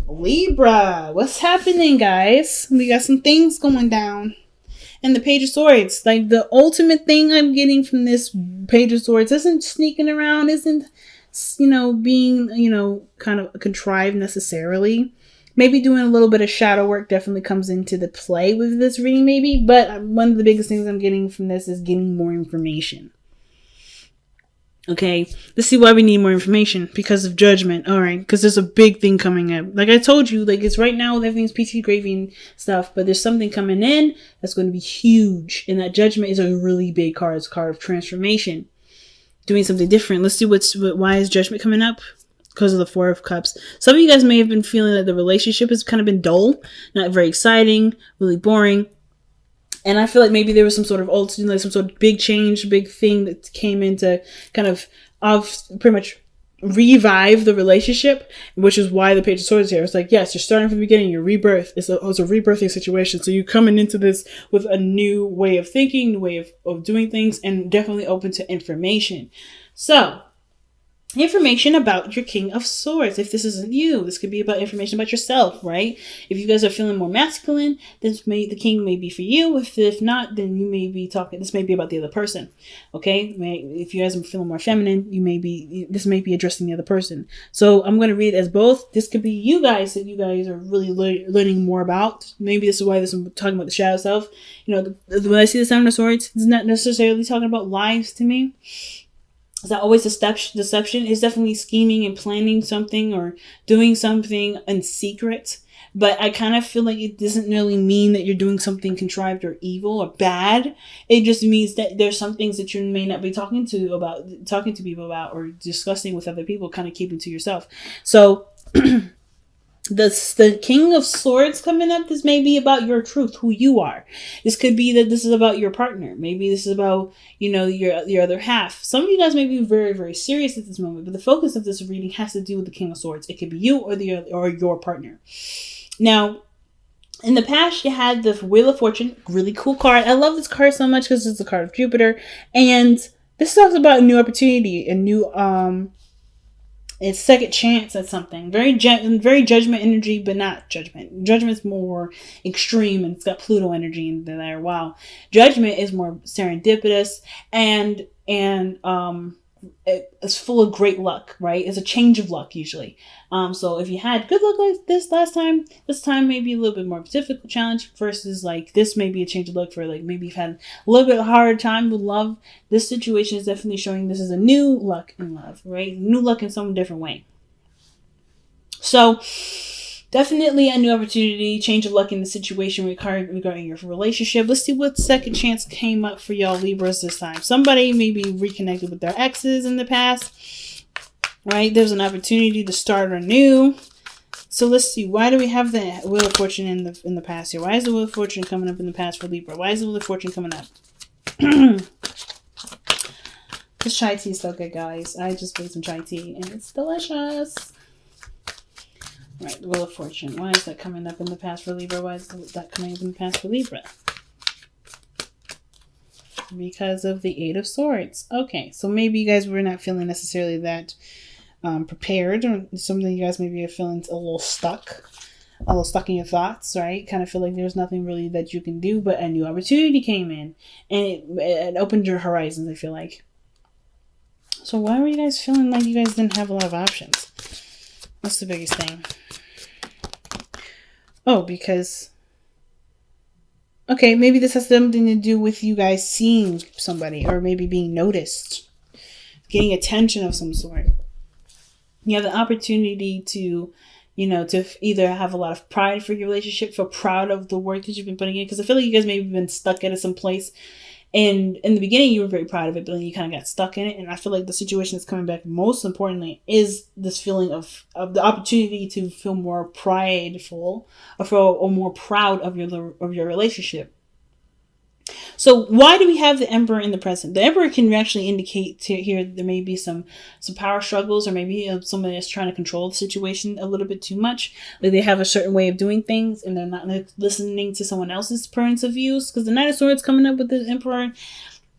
Libra, what's happening, guys? We got some things going down. And the Page of Swords, like the ultimate thing I'm getting from this Page of Swords isn't sneaking around, isn't, being, kind of contrived necessarily. Maybe doing a little bit of shadow work definitely comes into the play with this reading, maybe. But one of the biggest things I'm getting from this is getting more information. Okay, let's see why we need more information. Because of judgment. All right, because there's a big thing coming up. Like I told you, like it's right now, everything's PT gravy and stuff, but there's something coming in that's going to be huge. And that judgment is a really big card. It's a card of transformation. Doing something different. Let's see why is judgment coming up? Because of the Four of Cups. Some of you guys may have been feeling that the relationship has kind of been dull, not very exciting, really boring. And I feel like maybe there was some sort of some sort of big change, big thing that came into kind of pretty much revive the relationship, which is why the Page of Swords here. It's like, yes, you're starting from the beginning, your rebirth. It's a rebirthing situation. So you're coming into this with a new way of thinking, new way of doing things, and definitely open to information. So, information about your King of Swords. If this isn't you, this could be about information about yourself, right? If you guys are feeling more masculine, the King may be for you. If not, then you may be talking. This may be about the other person, okay? If you guys are feeling more feminine, this may be addressing the other person. So I'm going to read it as both. This could be you guys that you guys are really learning more about. Maybe this is why I'm talking about the shadow self. When I see the Seven of Swords, it's not necessarily talking about lies to me. Is that always deception? Is definitely scheming and planning something or doing something in secret. But I kind of feel like it doesn't really mean that you're doing something contrived or evil or bad. It just means that there's some things that you may not be talking to people about or discussing with other people, kind of keeping to yourself. So the King of Swords coming up, this may be about your truth, who you are. This could be that this is about your partner. Maybe this is about, your other half. Some of you guys may be very, very serious at this moment, but the focus of this reading has to do with the King of Swords. It could be you or your partner. Now, in the past, you had the Wheel of Fortune, really cool card. I love this card so much because it's a card of Jupiter, and this talks about a new opportunity, it's second chance at something. Very judgment energy, but not judgment. Judgment's more extreme and it's got Pluto energy in there. Wow. Judgment is more serendipitous and it's full of great luck, right? It's a change of luck usually. So if you had good luck like this last time, this time may be a little bit more difficult challenge versus like this may be a change of luck for like maybe you've had a little bit harder time with love. This situation is definitely showing this is a new luck in love, right? New luck in some different way. So definitely a new opportunity, change of luck in the situation regarding your relationship. Let's see what second chance came up for y'all Libras this time. Somebody maybe reconnected with their exes in the past, right? There's an opportunity to start anew. So let's see. Why do we have the Wheel of Fortune in the past here? Why is the Wheel of Fortune coming up in the past for Libra? Why is the Wheel of Fortune coming up? This chai tea is so good, guys. I just made some chai tea and it's delicious. Right, the Wheel of Fortune. Why is that coming up in the past for Libra? Why is that coming up in the past for Libra? Because of the Eight of Swords. Okay, so maybe you guys were not feeling necessarily that prepared, or something you guys maybe are feeling a little stuck in your thoughts, right? Kind of feel like there's nothing really that you can do, but a new opportunity came in and it opened your horizons, I feel like. So why were you guys feeling like you guys didn't have a lot of options? What's the biggest thing? Oh, because... Okay, maybe this has something to do with you guys seeing somebody or maybe being noticed. Getting attention of some sort. You have the opportunity to, to either have a lot of pride for your relationship, feel proud of the work that you've been putting in. Because I feel like you guys may have been stuck at some place. And in the beginning, you were very proud of it, but then you kind of got stuck in it. And I feel like the situation that's coming back, most importantly, is this feeling of the opportunity to feel more prideful or more proud of your relationship. So why do we have the Emperor in the present? The Emperor can actually indicate here there may be some power struggles, or maybe somebody that's trying to control the situation a little bit too much. Like they have a certain way of doing things and they're not listening to someone else's points of views. Because the Knight of Swords coming up with the Emperor,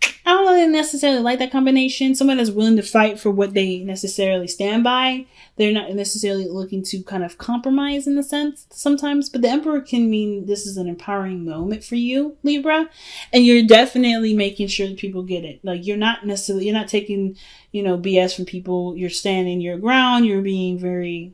I don't really necessarily like that combination. Someone that's willing to fight for what they necessarily stand by. They're not necessarily looking to kind of compromise in the sense sometimes, but the Emperor can mean this is an empowering moment for you, Libra, and you're definitely making sure that people get it. Like you're not taking, BS from people. You're standing your ground. You're being very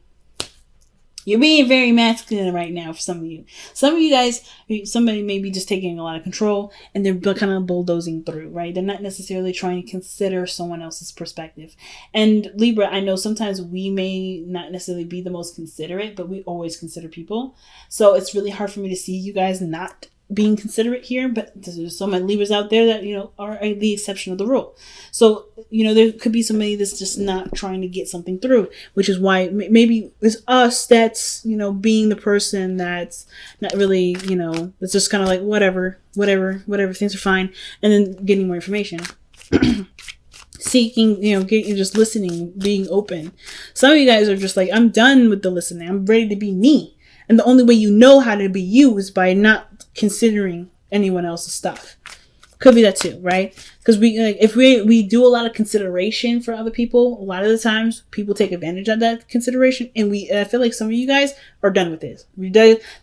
masculine right now for some of you. Some of you guys, somebody may be just taking a lot of control and they're kind of bulldozing through, right? They're not necessarily trying to consider someone else's perspective. And Libra, I know sometimes we may not necessarily be the most considerate, but we always consider people. So it's really hard for me to see you guys not being considerate here, but there's so many Libras out there that, are the exception of the rule. So, there could be somebody that's just not trying to get something through, which is why maybe it's us that's, being the person that's not really, it's just kind of like, whatever, things are fine. And then getting more information. Seeking, getting, just listening, being open. Some of you guys are just like, I'm done with the listening. I'm ready to be me. And the only way you know how to be you is by not considering anyone else's stuff. Could be that too, right? Because if we do a lot of consideration for other people, a lot of the times people take advantage of that consideration, and I feel like some of you guys are done with this.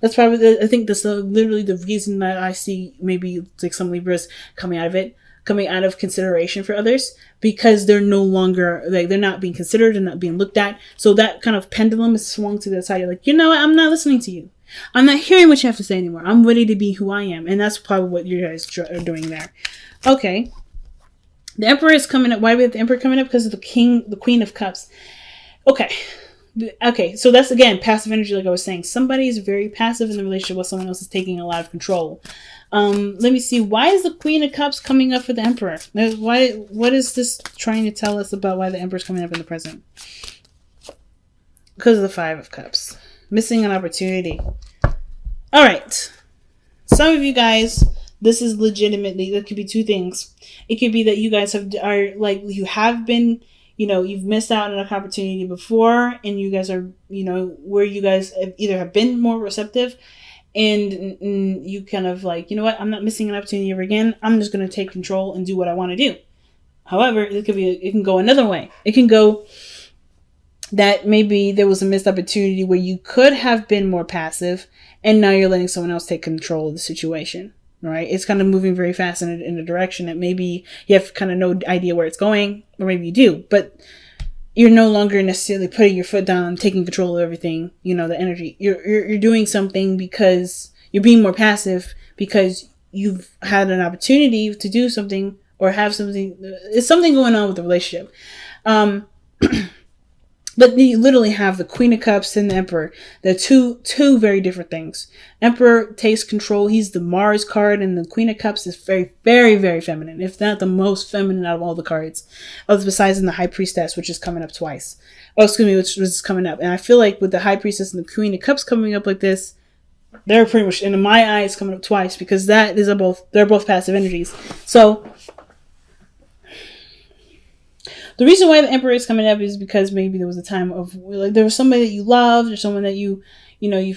That's probably, I think that's literally the reason that I see maybe like some Libras coming out of consideration for others, because they're no longer, like, they're not being considered and not being looked at. So that kind of pendulum is swung to the side. You're like, you know what? I'm not listening to you. I'm not hearing what you have to say anymore. I'm ready to be who I am. And that's probably what you guys are doing there. Okay. The Emperor is coming up. Why do we have the Emperor coming up? Because of the Queen of Cups. Okay. So that's, again, passive energy. Like I was saying, somebody is very passive in the relationship while someone else is taking a lot of control. Let me see. Why is the Queen of Cups coming up for the Emperor? What is this trying to tell us about why the Emperor is coming up in the present? Because of the Five of Cups. Missing an opportunity. All right. Some of you guys, this is legitimately, that could be two things. It could be that you guys you've missed out on an opportunity before, and you guys are, where you guys either have been more receptive, and you kind of like, you know what, I'm not missing an opportunity ever again. I'm just going to take control and do what I want to do. However, it can go another way. It can go that maybe there was a missed opportunity where you could have been more passive, and now you're letting someone else take control of the situation, right? It's kind of moving very fast in a direction that maybe you have kind of no idea where it's going, or maybe you do, but you're no longer necessarily putting your foot down, taking control of everything, the energy. You're doing something because you're being more passive, because you've had an opportunity to do something or have something. It's something going on with the relationship. But you literally have the Queen of Cups and the Emperor. They're two very different things. Emperor takes control. He's the Mars card, and the Queen of Cups is very, very, very feminine. If not the most feminine out of all the cards. Besides in the High Priestess, which is coming up twice. Which was coming up. And I feel like with the High Priestess and the Queen of Cups coming up like this, they're pretty much, in my eyes, coming up twice, because they're both passive energies. So the reason why the Emperor is coming up is because maybe there was a time of, like, there was somebody that you loved, or someone that you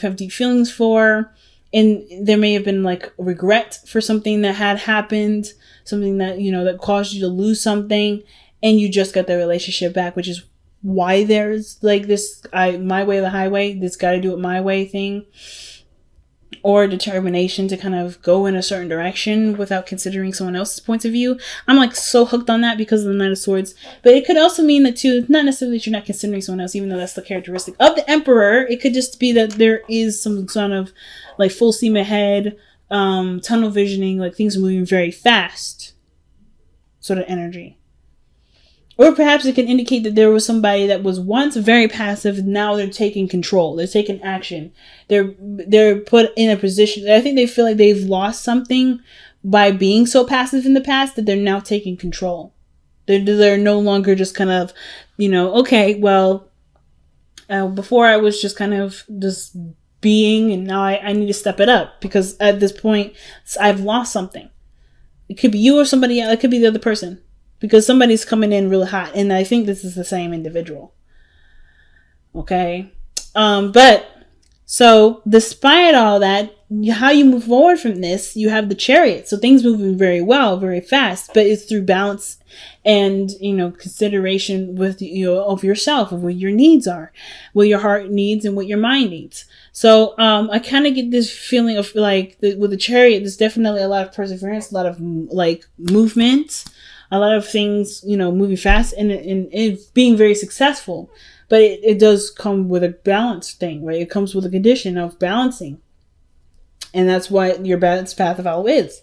have deep feelings for, and there may have been like regret for something that had happened, something that, that caused you to lose something, and you just got the relationship back, which is why there's like this, my way or the highway, this gotta do it my way thing, or determination to kind of go in a certain direction without considering someone else's point of view. I'm like so hooked on that because of the Knight of Swords. But it could also mean that too, not necessarily that you're not considering someone else, even though that's the characteristic of the Emperor. It could just be that there is some sort of like full steam ahead, tunnel visioning, like things are moving very fast sort of energy. Or perhaps it can indicate that there was somebody that was once very passive. Now they're taking control. They're taking action. They're put in a position. I think they feel like they've lost something by being so passive in the past, that they're now taking control. They're no longer just kind of, okay, well, before I was just kind of just being, and now I need to step it up, because at this point I've lost something. It could be you or somebody else. It could be the other person. Because somebody's coming in really hot. And I think this is the same individual. Okay. But so despite all that, how you move forward from this, you have the Chariot. So things moving very well, very fast, but it's through balance and, consideration with, of yourself, of what your needs are, what your heart needs and what your mind needs. So, I kind of get this feeling of like with the Chariot, there's definitely a lot of perseverance, a lot of like movement, a lot of things, moving fast and being very successful. But it does come with a balance thing, right? It comes with a condition of balancing. And that's what your balanced path of follow is,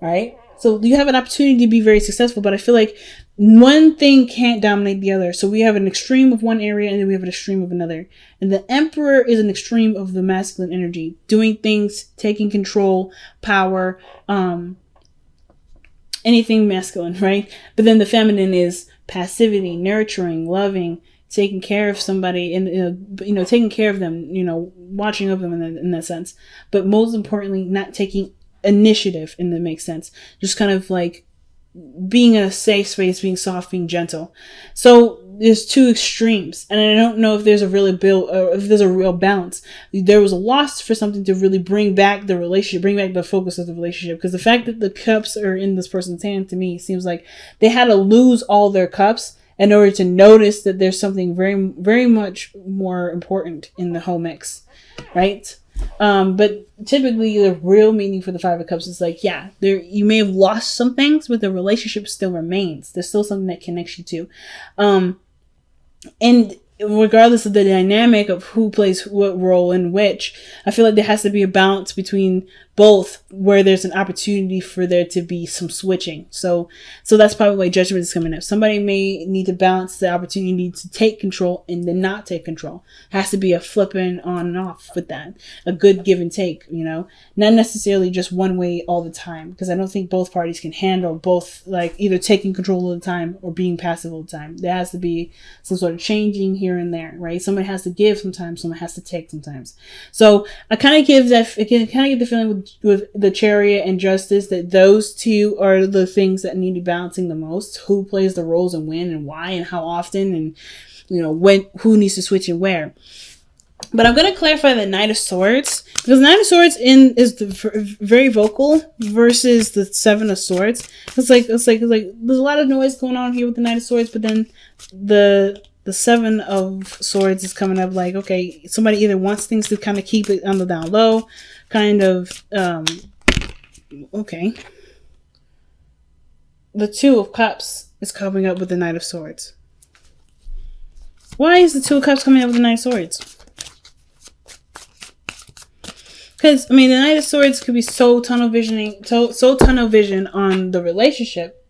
right? So you have an opportunity to be very successful, but I feel like one thing can't dominate the other. So we have an extreme of one area and then we have an extreme of another. And the Emperor is an extreme of the masculine energy, doing things, taking control, power, anything masculine, right? But then the feminine is passivity, nurturing, loving, taking care of somebody and, taking care of them, watching over them in that sense. But most importantly, not taking initiative, and that makes sense. Just kind of like being a safe space, being soft, being gentle. So there's two extremes, and I don't know if there's a real balance. There was a loss for something to really bring back the relationship, bring back the focus of the relationship. Because the fact that the cups are in this person's hand, to me, seems like they had to lose all their cups in order to notice that there's something very, very much more important in the whole mix, right? But typically the real meaning for the Five of Cups is like, you may have lost some things, but the relationship still remains. There's still something that connects you to. And regardless of the dynamic of who plays what role in which, I feel like there has to be a balance between both, where there's an opportunity for there to be some switching. So that's probably why Judgment is coming up. Somebody may need to balance the opportunity to take control and then not take control. Has to be a flipping on and off with that. A good give and take, not necessarily just one way all the time, because I don't think both parties can handle both, like either taking control all the time or being passive all the time. There has to be some sort of changing here and there, right? Someone has to give sometimes, someone has to take sometimes. So I kind of get the feeling with the Chariot and Justice that those two are the things that need to be balancing the most. Who plays the roles and when and why and how often, and when, who needs to switch and where. But I'm going to clarify the Knight of Swords, because Knight of Swords is very vocal versus the Seven of Swords. It's like there's a lot of noise going on here with the Knight of Swords, but then the Seven of Swords is coming up like, okay, somebody either wants things to kind of keep it on the down low, kind of, okay. The Two of Cups is coming up with the Knight of Swords. Why is the Two of Cups coming up with the Knight of Swords? Because, the Knight of Swords could be so tunnel vision on the relationship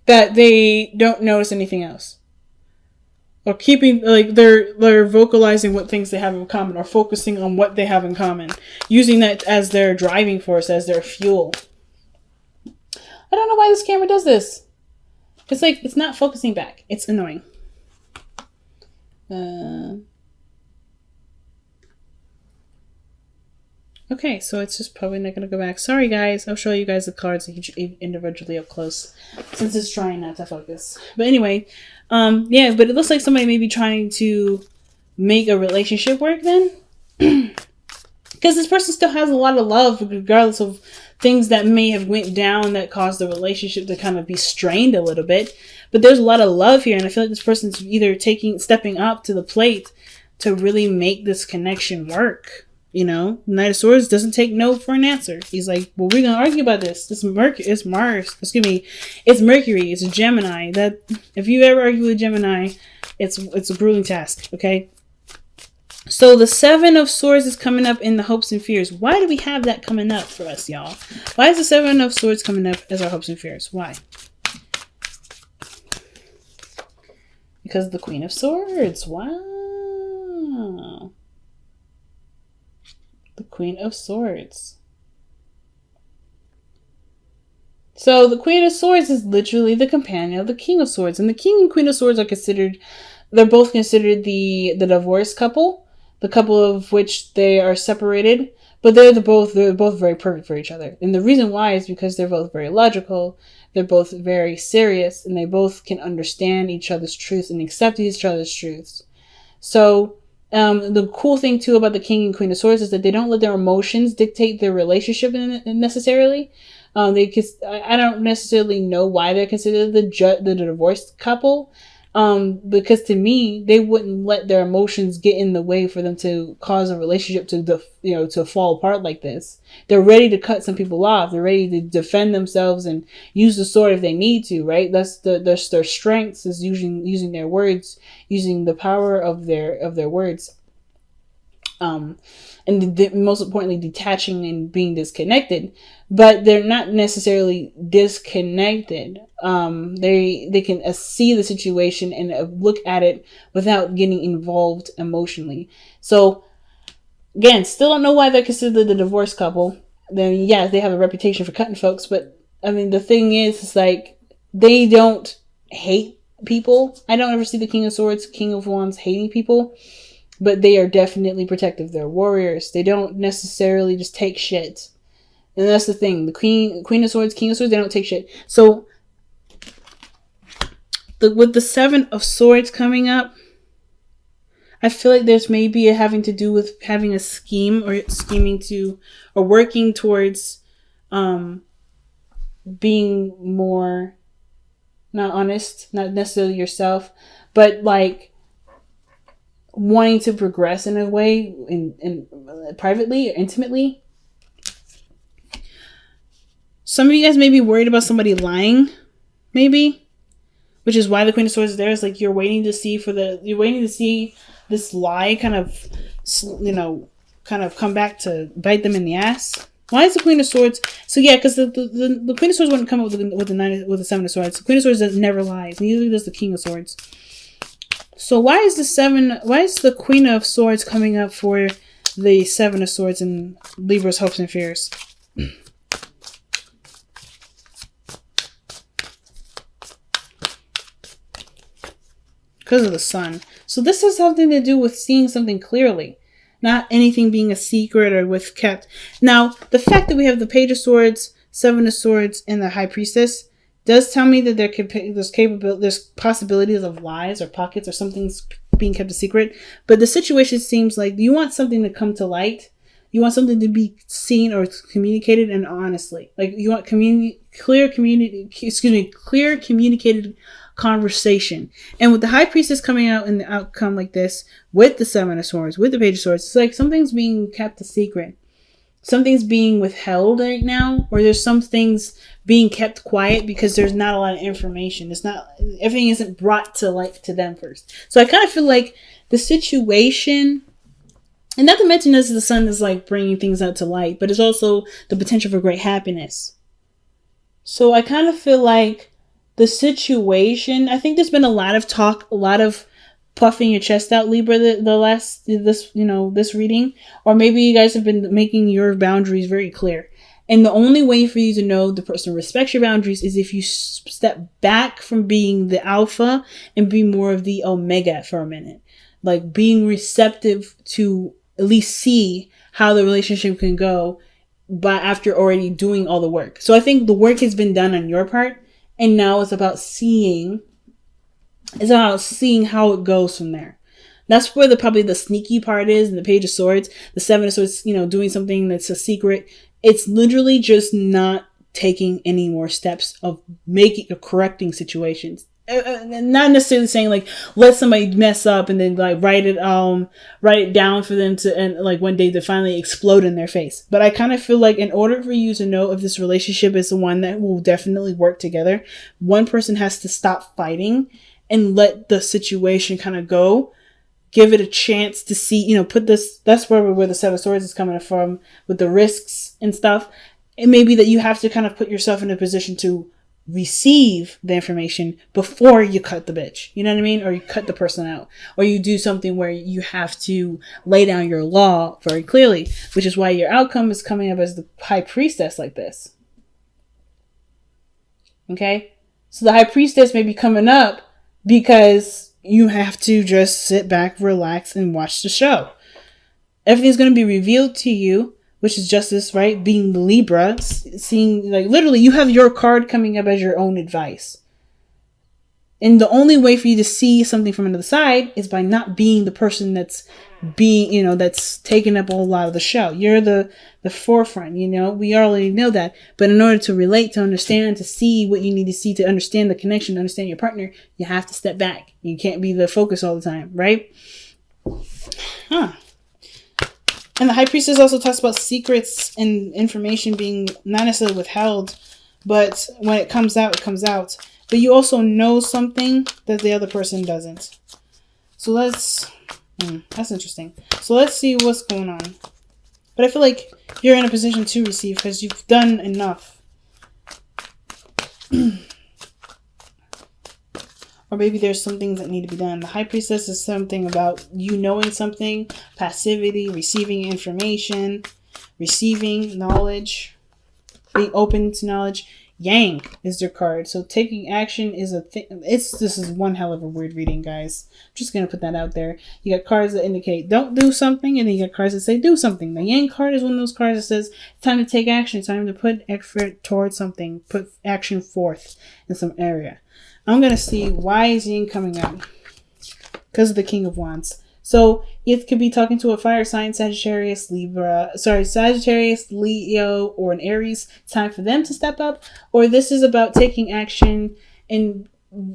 that they don't notice anything else. Or keeping, like, they're vocalizing what things they have in common, or focusing on what they have in common. Using that as their driving force, as their fuel. I don't know why this camera does this. It's like, it's not focusing back. It's annoying. Okay, so it's just probably not going to go back. Sorry, guys. I'll show you guys the cards individually up close, since it's trying not to focus. But anyway, but it looks like somebody may be trying to make a relationship work then. Because this person still has a lot of love, regardless of things that may have went down that caused the relationship to kind of be strained a little bit. But there's a lot of love here, and I feel like this person's either stepping up to the plate to really make this connection work. Knight of Swords doesn't take no for an answer. He's like, well, we're gonna argue about this. It's Mercury. It's Mercury. It's a Gemini. That if you ever argue with Gemini, it's a grueling task. Okay. So the Seven of Swords is coming up in the hopes and fears. Why do we have that coming up for us, y'all? Why is the Seven of Swords coming up as our hopes and fears? Why? Because of the Queen of Swords. Wow. The Queen of Swords. So the Queen of Swords is literally the companion of the King of Swords. And the King and Queen of Swords they're both considered the divorced couple. The couple of which they are separated. But they're both very perfect for each other. And the reason why is because they're both very logical. They're both very serious. And they both can understand each other's truths and accept each other's truths. So The cool thing too about the King and Queen of Swords is that they don't let their emotions dictate their relationship necessarily. I don't necessarily know why they're considered the divorced couple. Because to me, they wouldn't let their emotions get in the way for them to cause a relationship to fall apart like this. They're ready to cut some people off. They're ready to defend themselves and use the sword if they need to, right? That's their strengths is using their words, using the power of their words. And most importantly, detaching and being disconnected, but they're not necessarily disconnected. They can see the situation and look at it without getting involved emotionally. So again, still don't know why they're considered the divorced couple. Then yeah, they have a reputation for cutting folks, but I mean the thing is like they don't hate people. I don't ever see the King of Swords, King of Wands hating people. But they are definitely protective. They're warriors. They don't necessarily just take shit. And that's the thing. The Queen of Swords, King of Swords, they don't take shit. So, with the Seven of Swords coming up, I feel like there's maybe having to do with having a scheme or scheming to, or working towards being more, not honest, not necessarily yourself, but like, wanting to progress in a way in privately or intimately. Some of you guys may be worried about somebody lying, maybe, which is why the Queen of Swords is there. It's like you're waiting to see this lie kind of come back to bite them in the ass. Why is the Queen of Swords? So yeah, because the Queen of Swords wouldn't come up with the Seven of Swords. The Queen of Swords never lies. Neither does the King of Swords. So why is the Queen of Swords coming up for the Seven of Swords in Libra's hopes and fears? Because of the sun. So this has something to do with seeing something clearly. Not anything being a secret or with kept. Now, the fact that we have the Page of Swords, Seven of Swords, and the High Priestess does tell me that there's possibilities of lies or pockets or something's being kept a secret. But the situation seems like you want something to come to light. You want something to be seen or communicated and honestly. Like you want clear communicated conversation. And with the High Priestess coming out in the outcome like this, with the Seven of Swords, with the Page of Swords, it's like something's being kept a secret. Something's being withheld right now, or there's some things being kept quiet because there's not a lot of information. Everything isn't brought to light to them first. So I kind of feel like the situation, and not to mention this, the sun is like bringing things out to light, but it's also the potential for great happiness. So I kind of feel like the situation, I think there's been a lot of talk, a lot of puffing your chest out, Libra, this reading, or maybe you guys have been making your boundaries very clear. And the only way for you to know the person respects your boundaries is if you step back from being the alpha and be more of the omega for a minute, like being receptive to at least see how the relationship can go, but after already doing all the work. So I think the work has been done on your part, and now it's about seeing how it goes from there. That's where probably the sneaky part is in the Page of Swords. The Seven of Swords, doing something that's a secret. It's literally just not taking any more steps of correcting situations. Not necessarily saying like let somebody mess up and then like write it down for them to, and like one day to finally explode in their face. But I kind of feel like in order for you to know if this relationship is the one that will definitely work together, one person has to stop fighting and let the situation kind of go. Give it a chance to see, that's where the Seven of Swords is coming from with the risks and stuff. It may be that you have to kind of put yourself in a position to receive the information before you cut the bitch. You know what I mean? Or you cut the person out. Or you do something where you have to lay down your law very clearly, which is why your outcome is coming up as the High Priestess like this. Okay? So the High Priestess may be coming up because you have to just sit back, relax, and watch the show. Everything's going to be revealed to you, which is justice, right? Being the Libra, seeing, like, literally, you have your card coming up as your own advice. And the only way for you to see something from another side is by not being the person that's that's taking up a lot of the show. You're the forefront, we already know that. But in order to relate, to understand, to see what you need to see, to understand the connection, to understand your partner, you have to step back. You can't be the focus all the time, right? Huh. And the High Priestess also talks about secrets and information being not necessarily withheld, but when it comes out, it comes out. But you also know something that the other person doesn't. So that's interesting. So let's see what's going on. But I feel like you're in a position to receive because you've done enough. Or maybe there's some things that need to be done. The High Priestess is something about you knowing something, passivity, receiving information, receiving knowledge, being open to knowledge. Yang is their card. So taking action is a thing. This is one hell of a weird reading, guys. I'm just going to put that out there. You got cards that indicate don't do something, and then you got cards that say do something. The Yang card is one of those cards that says it's time to take action. It's time to put effort towards something. Put action forth in some area. I'm going to see why is Yang coming out. Because of the King of Wands. So it could be talking to a fire sign, Sagittarius, Sagittarius, Leo, or an Aries. It's time for them to step up. Or this is about taking action and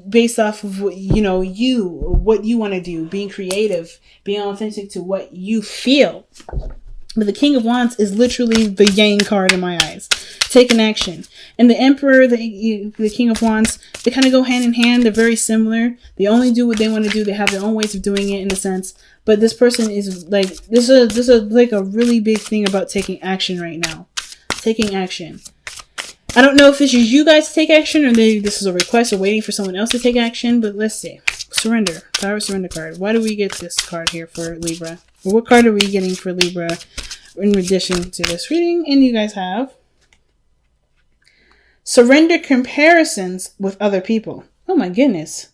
based off of what you want to do, being creative, being authentic to what you feel. But the King of Wands is literally the Yang card in my eyes. Taking action. And the Emperor, the King of Wands, they kind of go hand in hand. They're very similar. They only do what they want to do. They have their own ways of doing it in a sense. But this person is like, this is like a really big thing about taking action right now. Taking action. I don't know if this is you guys to take action or this is a request or waiting for someone else to take action. But let's see. Surrender. Power surrender card. Why do we get this card here for Libra? Or what card are we getting for Libra in addition to this reading? And you guys have surrender comparisons with other people. Oh my goodness.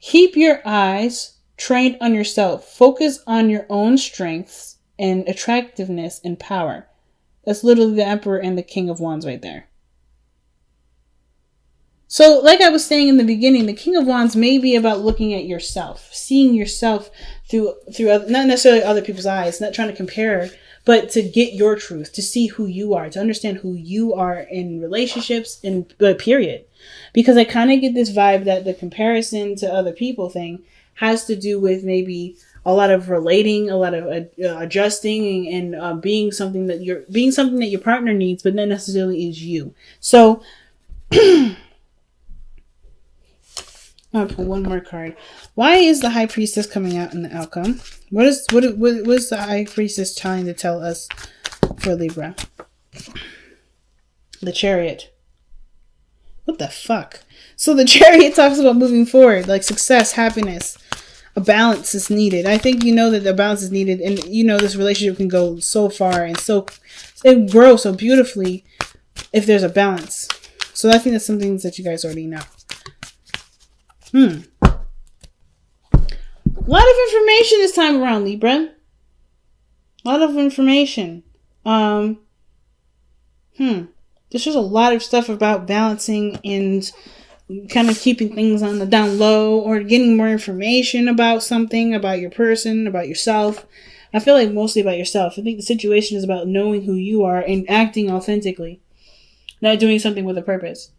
Keep your eyes trained on yourself. Focus on your own strengths and attractiveness and power. That's literally the Emperor and the King of Wands right there. So, like I was saying in the beginning, the King of Wands may be about looking at yourself, seeing yourself through not necessarily other people's eyes, not trying to compare, but to get your truth, to see who you are, to understand who you are in relationships, period. Because I kind of get this vibe that the comparison to other people thing has to do with maybe a lot of relating, a lot of adjusting, and being something that your partner needs, but not necessarily is you. So. I'll pull one more card. Why is the High Priestess coming out in the outcome? What is the High Priestess trying to tell us for Libra? The Chariot. What the fuck? So the Chariot talks about moving forward, like success, happiness. A balance is needed. I think you know that the balance is needed, and this relationship can go so far and it grows so beautifully if there's a balance. So I think that's some things that you guys already know. A lot of information this time around, Libra. A lot of information. There's just a lot of stuff about balancing and kind of keeping things on the down low or getting more information about something, about your person, about yourself. I feel like mostly about yourself. I think the situation is about knowing who you are and acting authentically, not doing something with a purpose.